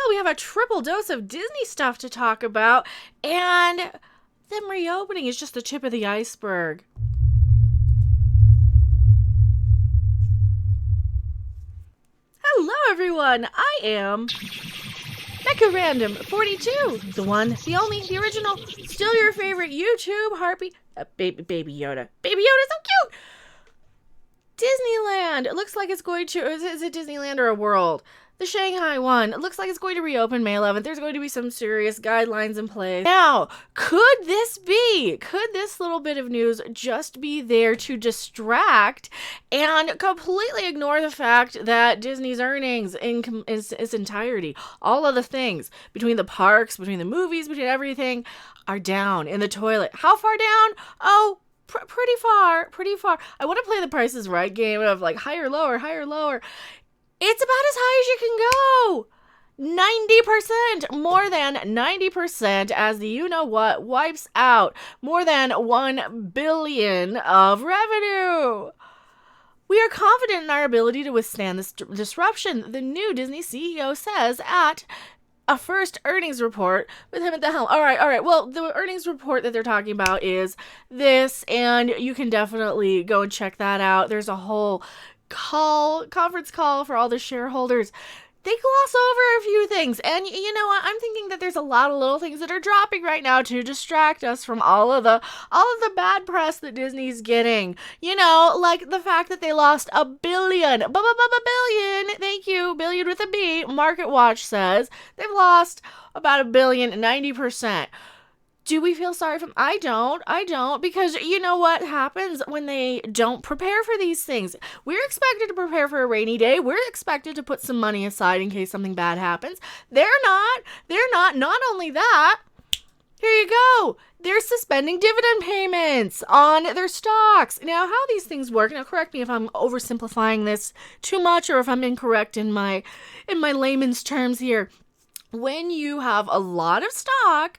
Well, we have a triple dose of Disney stuff to talk about, and them reopening is just the tip of the iceberg. Hello, everyone. I am Mecha Random 42, the one, the only, the original, still your favorite YouTube heartbeat. Baby Yoda. Baby Yoda, so cute. Disneyland. It looks like it's going to. Is it Disneyland or a World? The Shanghai one. It looks like it's going to reopen May 11th. There's going to be some serious guidelines in place. Now, could this little bit of news just be there to distract and completely ignore the fact that Disney's earnings in its entirety, all of the things, between the parks, between the movies, between everything, are down in the toilet? How far down? Oh, pretty far. I want to play the Price is Right game of like higher, lower. It's about as high as you can go. 90%, more than 90%, as the you-know-what wipes out more than $1 billion of revenue. We are confident in our ability to withstand this disruption, the new Disney CEO says at a first earnings report with him at the helm. All right. Well, the earnings report that they're talking about is this, and you can definitely go and check that out. There's a whole conference call for all the shareholders. They gloss over a few things, and you know what? I'm thinking that there's a lot of little things that are dropping right now to distract us from all of the bad press that Disney's getting. You know, like the fact that they lost $1 billion. Billion. Thank you. Billion with a B. Market Watch says they've lost about $1 billion, 90%. Do we feel sorry for them? I don't, because you know what happens when they don't prepare for these things. We're expected to prepare for a rainy day. We're expected to put some money aside in case something bad happens. They're not. Not only that, here you go. They're suspending dividend payments on their stocks. Now, how these things work, now correct me if I'm oversimplifying this too much or if I'm incorrect in my layman's terms here. When you have a lot of stock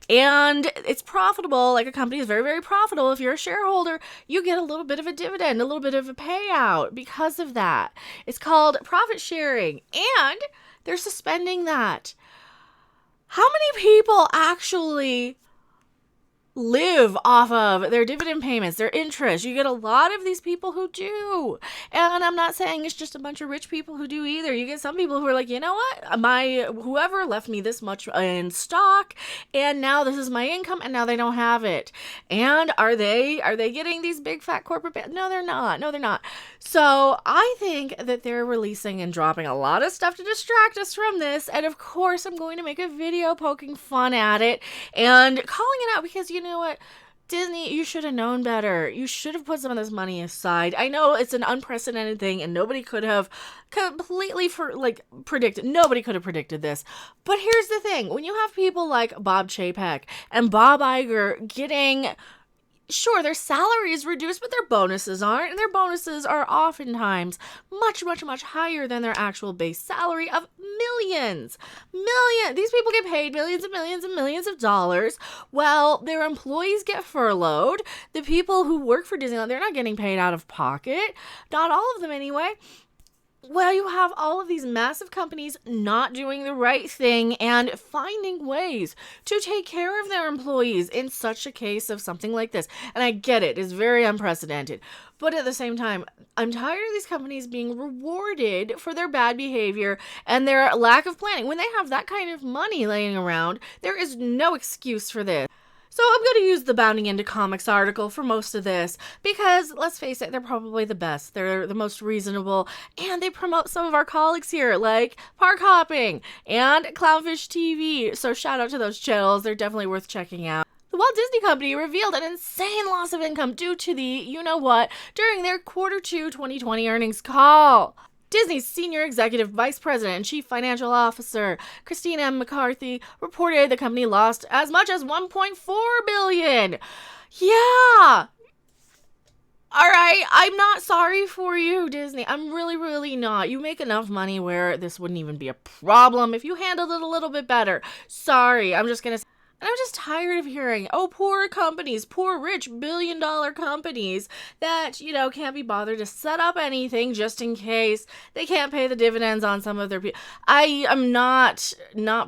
and it's profitable, like a company is very, very profitable, if you're a shareholder, you get a little bit of a dividend, a little bit of a payout because of that. It's called profit sharing, and they're suspending that. How many people actually live off of their dividend payments, their interest? You get a lot of these people who do. And I'm not saying it's just a bunch of rich people who do either. You get some people who are like, you know what? Whoever left me this much in stock, and now this is my income, and now they don't have it. And are they getting these big fat corporate No, they're not. So I think that they're releasing and dropping a lot of stuff to distract us from this. And of course, I'm going to make a video poking fun at it and calling it out, because you know what? Disney, you should have known better. You should have put some of this money aside. I know it's an unprecedented thing and nobody could have completely predicted. Nobody could have predicted this. But here's the thing. When you have people like Bob Chapek and Bob Iger getting, sure, their salary is reduced, but their bonuses aren't. And their bonuses are oftentimes much, much, much higher than their actual base salary of millions. These people get paid millions and millions and millions of dollars. Well, their employees get furloughed. The people who work for Disneyland, they're not getting paid out of pocket. Not all of them anyway. Well, you have all of these massive companies not doing the right thing and finding ways to take care of their employees in such a case of something like this. And I get it, it's very unprecedented. But at the same time, I'm tired of these companies being rewarded for their bad behavior and their lack of planning. When they have that kind of money laying around, there is no excuse for this. So I'm going to use the Bounding Into Comics article for most of this because, let's face it, they're probably the best. They're the most reasonable, and they promote some of our colleagues here, like Park Hopping and Clownfish TV. So shout out to those channels. They're definitely worth checking out. The Walt Disney Company revealed an insane loss of income due to the you-know-what during their Q2 2020 earnings call. Disney's Senior Executive Vice President and Chief Financial Officer, Christine M. McCarthy, reported the company lost as much as $1.4 billion. Yeah! Alright, I'm not sorry for you, Disney. I'm really, really not. You make enough money where this wouldn't even be a problem if you handled it a little bit better. Sorry, I'm just gonna say, And I'm just tired of hearing, oh, poor companies, poor rich billion-dollar companies that, can't be bothered to set up anything just in case they can't pay the dividends on some of their people. I am not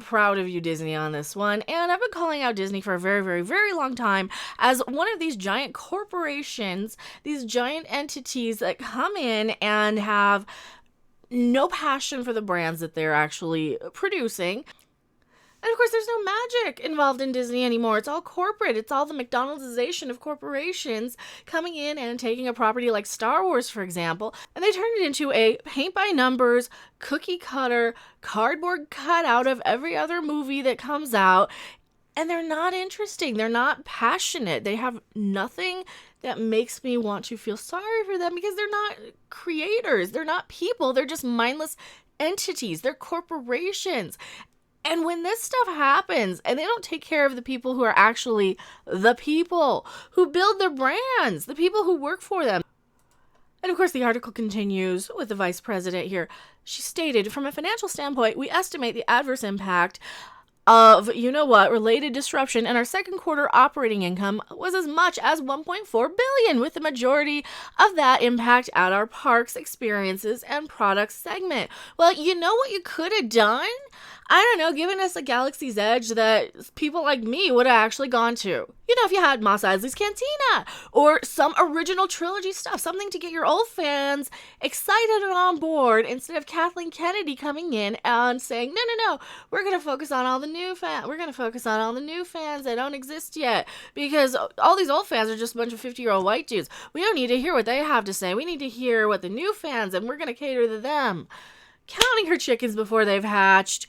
proud of you, Disney, on this one. And I've been calling out Disney for a very, very, very long time as one of these giant corporations, these giant entities that come in and have no passion for the brands that they're actually producing. And of course, there's no magic involved in Disney anymore. It's all corporate. It's all the McDonald'sization of corporations coming in and taking a property like Star Wars, for example, and they turned it into a paint-by-numbers, cookie-cutter, cardboard cutout of every other movie that comes out. And they're not interesting. They're not passionate. They have nothing that makes me want to feel sorry for them because they're not creators. They're not people. They're just mindless entities. They're corporations. And when this stuff happens and they don't take care of the people who are actually the people who build their brands, the people who work for them. And of course, the article continues with the vice president here. She stated, from a financial standpoint, we estimate the adverse impact of, related disruption, and our second quarter operating income was as much as $1.4 billion, with the majority of that impact at our parks, experiences, and products segment. Well, you know what you could have done? I don't know, given us a Galaxy's Edge that people like me would have actually gone to. If you had Mos Eisley's Cantina or some original trilogy stuff, something to get your old fans excited and on board instead of Kathleen Kennedy coming in and saying, no, we're going to focus on all the new fans. We're going to focus on all the new fans that don't exist yet because all these old fans are just a bunch of 50-year-old white dudes. We don't need to hear what they have to say. We need to hear what the new fans, and we're going to cater to them. Counting her chickens before they've hatched.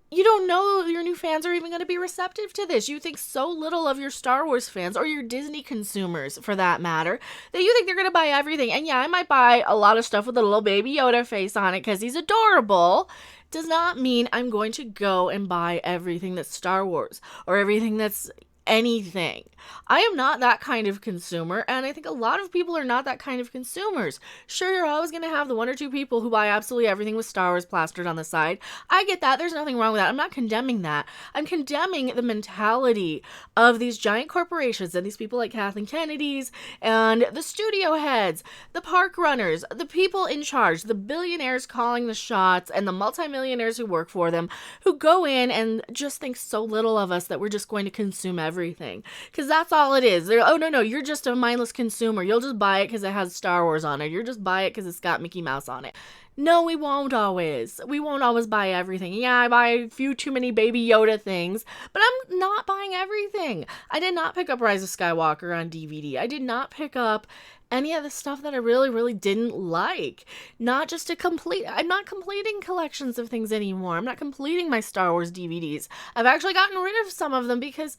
You don't know your new fans are even going to be receptive to this. You think so little of your Star Wars fans or your Disney consumers, for that matter, that you think they're going to buy everything. And yeah, I might buy a lot of stuff with a little baby Yoda face on it because he's adorable. Does not mean I'm going to go and buy everything that's Star Wars or everything that's anything. I am not that kind of consumer, and I think a lot of people are not that kind of consumers. Sure, you're always going to have the one or two people who buy absolutely everything with Star Wars plastered on the side. I get that. There's nothing wrong with that. I'm not condemning that. I'm condemning the mentality of these giant corporations and these people like Kathleen Kennedy's and the studio heads, the park runners, the people in charge, the billionaires calling the shots, and the multimillionaires who work for them, who go in and just think so little of us that we're just going to consume everything. Because that's all it is. They're, oh, no, you're just a mindless consumer. You'll just buy it because it has Star Wars on it. You'll just buy it because it's got Mickey Mouse on it. No, we won't always. We won't always buy everything. Yeah, I buy a few too many Baby Yoda things, but I'm not buying everything. I did not pick up Rise of Skywalker on DVD. I did not pick up any of the stuff that I really, really didn't like. Not just to complete. I'm not completing collections of things anymore. I'm not completing my Star Wars DVDs. I've actually gotten rid of some of them because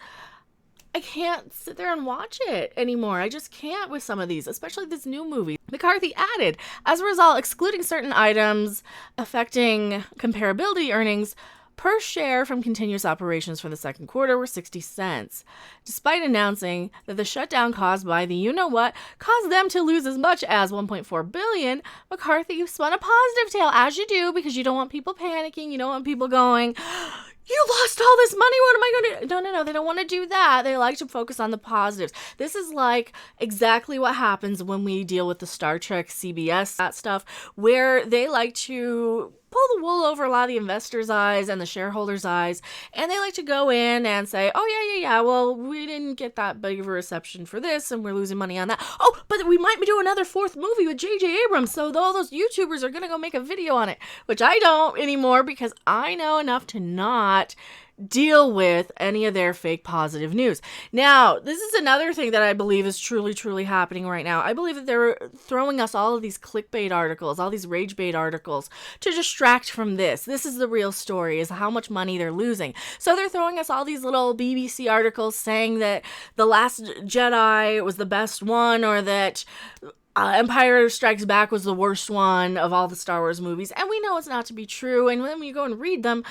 I can't sit there and watch it anymore. I just can't with some of these, especially this new movie. McCarthy added, as a result, excluding certain items affecting comparability earnings per share from continuous operations for the second quarter were 60 cents. Despite announcing that the shutdown caused by the you-know-what caused them to lose as much as $1.4 billion, McCarthy spun a positive tale, as you do, because you don't want people panicking. You don't want people going, you lost all this money, what am I going to do? No, they don't want to do that. They like to focus on the positives. This is like exactly what happens when we deal with the Star Trek, CBS, that stuff, where they like to pull the wool over a lot of the investors' eyes and the shareholders' eyes, and they like to go in and say, oh, yeah, well, we didn't get that big of a reception for this, and we're losing money on that. Oh, but we might do another fourth movie with J.J. Abrams, so all those YouTubers are going to go make a video on it, which I don't anymore because I know enough to not deal with any of their fake positive news. Now, this is another thing that I believe is truly, truly happening right now. I believe that they're throwing us all of these clickbait articles, all these rage bait articles to distract from this. This is the real story, is how much money they're losing. So they're throwing us all these little BBC articles saying that The Last Jedi was the best one, or that Empire Strikes Back was the worst one of all the Star Wars movies. And we know it's not to be true. And when you go and read them,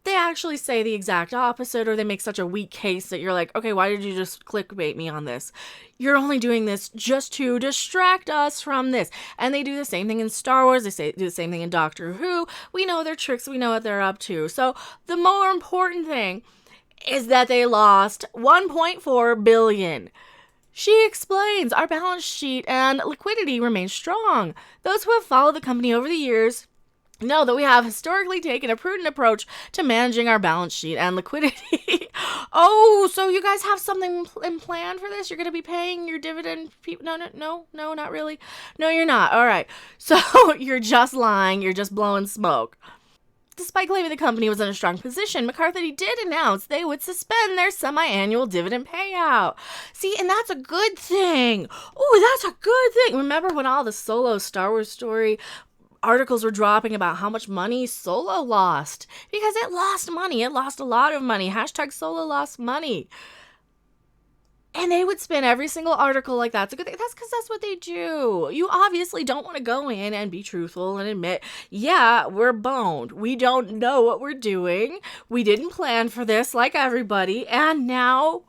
they actually say the exact opposite, or they make such a weak case that you're like, okay, why did you just clickbait me on this? You're only doing this just to distract us from this. And they do the same thing in Star Wars. They do the same thing in Doctor Who. We know their tricks. We know what they're up to. So the more important thing is that they lost $1.4 billion. She explains, our balance sheet and liquidity remain strong. Those who have followed the company over the years know that we have historically taken a prudent approach to managing our balance sheet and liquidity. Oh, so you guys have something in plan for this? You're going to be paying your dividend? No, not really. No, you're not. All right. So you're just lying. You're just blowing smoke. Despite claiming the company was in a strong position, McCarthy did announce they would suspend their semi-annual dividend payout. See, and that's a good thing. Oh, that's a good thing. Remember when all the Solo Star Wars story articles were dropping about how much money Solo lost? Because it lost money. It lost a lot of money. Hashtag Solo lost money. And they would spin every single article like that's a good thing. That's because that's what they do. You obviously don't want to go in and be truthful and admit, yeah, we're boned. We don't know what we're doing. We didn't plan for this like everybody. And now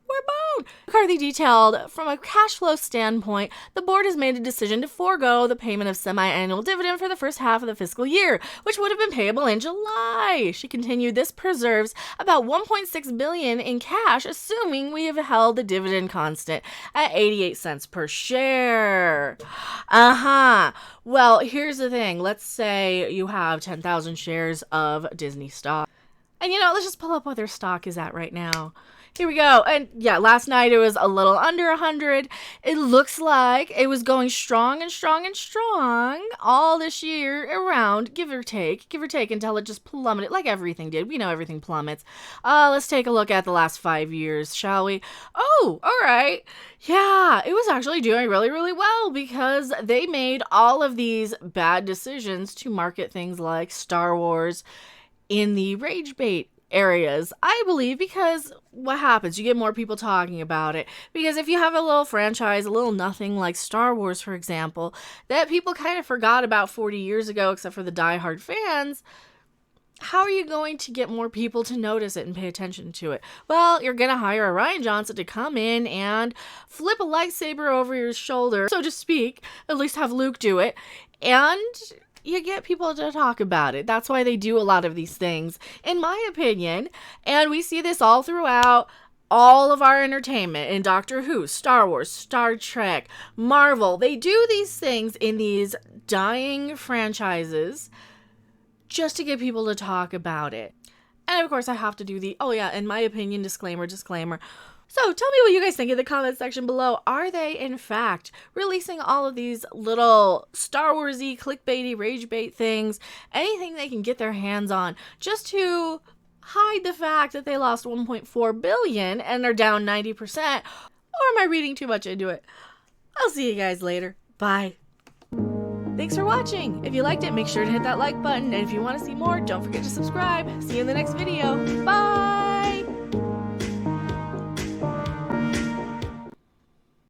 we're boned. McCarthy detailed, from a cash flow standpoint, the board has made a decision to forego the payment of semi-annual dividend for the first half of the fiscal year, which would have been payable in July. She continued, this preserves about $1.6 billion in cash, assuming we have held the dividend constant at 88 cents per share. Well, here's the thing. Let's say you have 10,000 shares of Disney stock. And let's just pull up what their stock is at right now. Here we go. And yeah, last night it was a little under 100. It looks like it was going strong and strong and strong all this year around, give or take until it just plummeted like everything did. We know everything plummets. Let's take a look at the last 5 years, shall we? Oh, all right. Yeah, it was actually doing really, really well because they made all of these bad decisions to market things like Star Wars in the rage bait areas, I believe, because what happens? You get more people talking about it. Because if you have a little franchise, a little nothing like Star Wars, for example, that people kind of forgot about 40 years ago, except for the diehard fans, how are you going to get more people to notice it and pay attention to it? Well, you're going to hire a Rian Johnson to come in and flip a lightsaber over your shoulder, so to speak, at least have Luke do it, and you get people to talk about it. That's why they do a lot of these things, in my opinion. And we see this all throughout all of our entertainment in Doctor Who, Star Wars, Star Trek, Marvel. They do these things in these dying franchises just to get people to talk about it. And of course, I have to do the, in my opinion, disclaimer. So tell me what you guys think in the comment section below. Are they, in fact, releasing all of these little Star Wars-y, clickbaity, rage bait things, anything they can get their hands on, just to hide the fact that they lost $1.4 billion and they're down 90%? Or am I reading too much into it? I'll see you guys later. Bye. Thanks for watching. If you liked it, make sure to hit that like button. And if you want to see more, don't forget to subscribe. See you in the next video.